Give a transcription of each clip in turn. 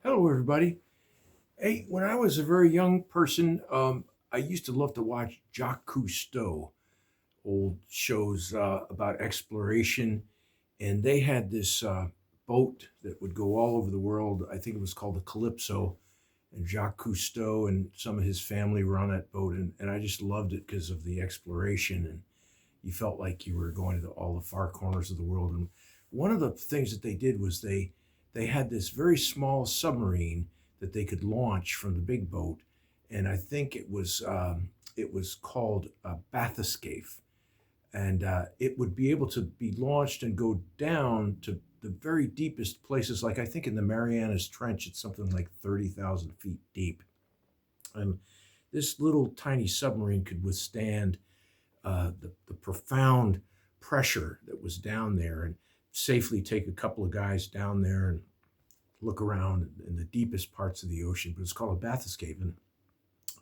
Hello, everybody. Hey, when I was a very young person, I used to love to watch Jacques Cousteau, old shows about exploration. And they had this boat that would go all over the world. I think it was called the Calypso. And Jacques Cousteau and some of his family were on that boat. And I just loved it because of the exploration. And you felt like you were going to all the far corners of the world. And one of the things that they did was they had this very small submarine that they could launch from the big boat, and I think it was called a bathyscaphe, and it would be able to be launched and go down to the very deepest places. Like I think in the Marianas Trench, it's something like 30,000 feet deep, and this little tiny submarine could withstand the profound pressure that was down there and safely take a couple of guys down there and look around in the deepest parts of the ocean. But it's called a bathyscaphe. And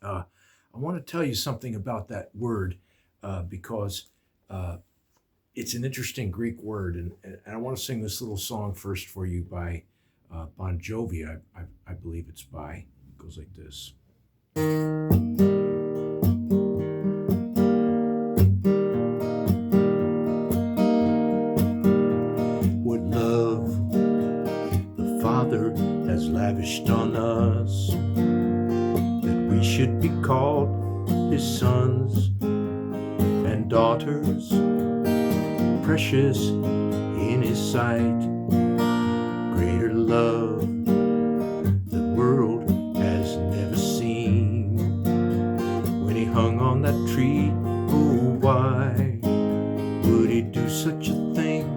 I want to tell you something about that word because uh, it's an interesting Greek word. And I want to sing this little song first for you by Bon Jovi, I believe it's by. It goes like this. What love the Father has lavished on us, that we should be called His sons and daughters, precious in His sight. Greater love the world has never seen. When He hung on that tree, oh why would He do such a thing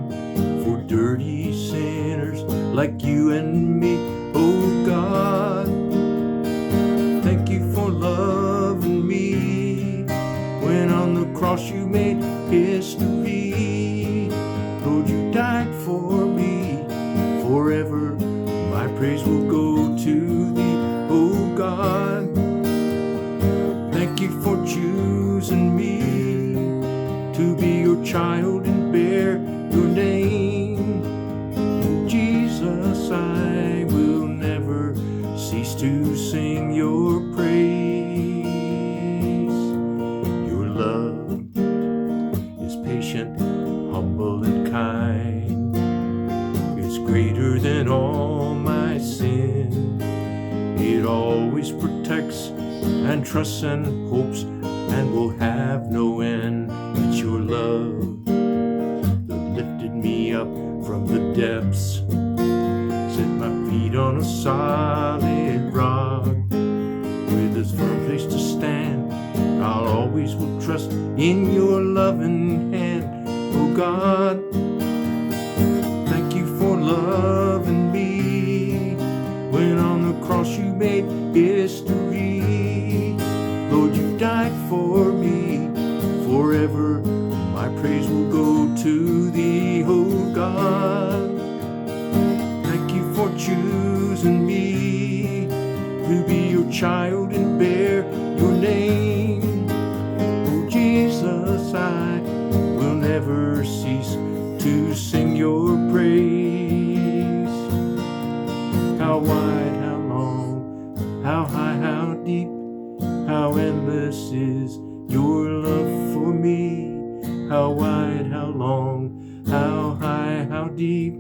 for dirty sinners like you and me? Oh God, thank you for loving me. When on the cross you made history, Lord, you died for me. Forever my praise will go to thee. Oh God, thank you for choosing me to be your child and bear your name. Oh, Jesus, I will never cease to sing your praise. Your love is patient, humble, and kind. It's greater than all my sin. It always protects and trusts and hopes and will have no end. It's your love that lifted me up from the depths, set my feet on a solid rock. With a firm place to stand, I'll always will trust in your loving hand. Oh God, thank you for loving me. When on the cross you made history, Lord, you died for me. Forever my praise will go to thee. Oh God, thank you for choosing me to be your child and bear your name. Oh Jesus, I will never cease to sing your praise. How wide, how long, how high, how deep, how endless is your love for me. How wide, how long, how high, how deep,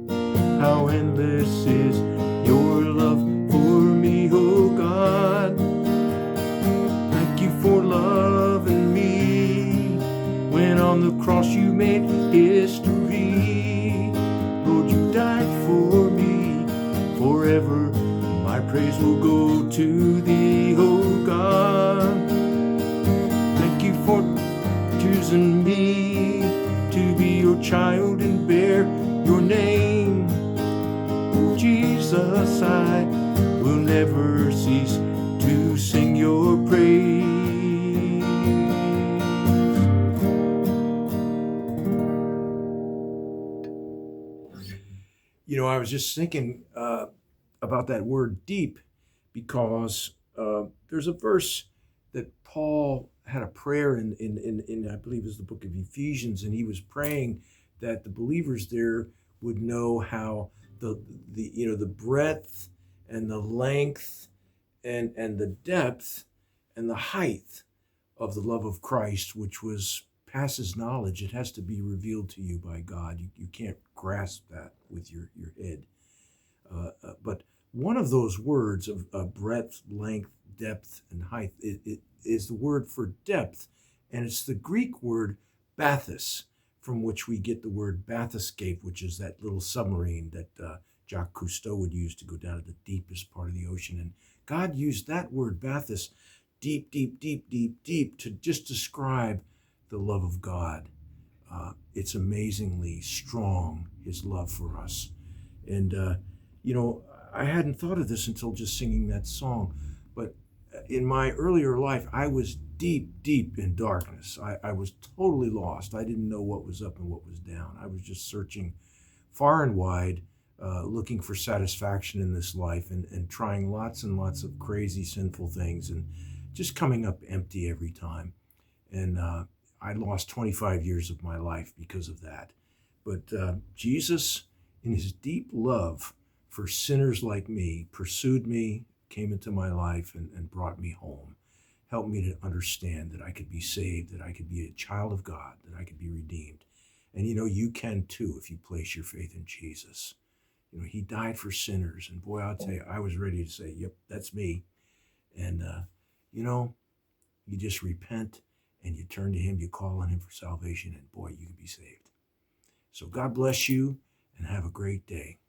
how endless is your love for me. Oh God, thank you for loving me. When on the cross you made history, Lord, you died for me. Forever my praise will go to thee. Oh God, thank you for choosing me to be your child and bear your name. Oh Jesus, I will never cease to sing your praise. I was just thinking about that word deep because there's a verse that Paul had a prayer in I believe is the book of Ephesians, and he was praying that the believers there would know how the breadth and the length and the depth and the height of the love of Christ, which was passes knowledge. It has to be revealed to you by God. You can't grasp that with your head. But one of those words of breadth, length, depth, and height it is the word for depth, and it's the Greek word bathos, from which we get the word bathyscaphe, which is that little submarine that Jacques Cousteau would use to go down to the deepest part of the ocean. And God used that word bathos, deep, deep, deep, deep, deep, to just describe the love of God. It's amazingly strong, his love for us. And, I hadn't thought of this until just singing that song. But in my earlier life, I was deep, deep in darkness. I was totally lost. I didn't know what was up and what was down. I was just searching far and wide, looking for satisfaction in this life and trying lots and lots of crazy, sinful things and just coming up empty every time. And I lost 25 years of my life because of that. But Jesus, in his deep love for sinners like me, pursued me, came into my life, and brought me home. Helped me to understand that I could be saved, that I could be a child of God, that I could be redeemed. And you can too if you place your faith in Jesus. He died for sinners. And boy, I'll tell you, I was ready to say, yep, that's me. And, you just repent and you turn to him, you call on him for salvation, and boy, you can be saved. So God bless you and have a great day.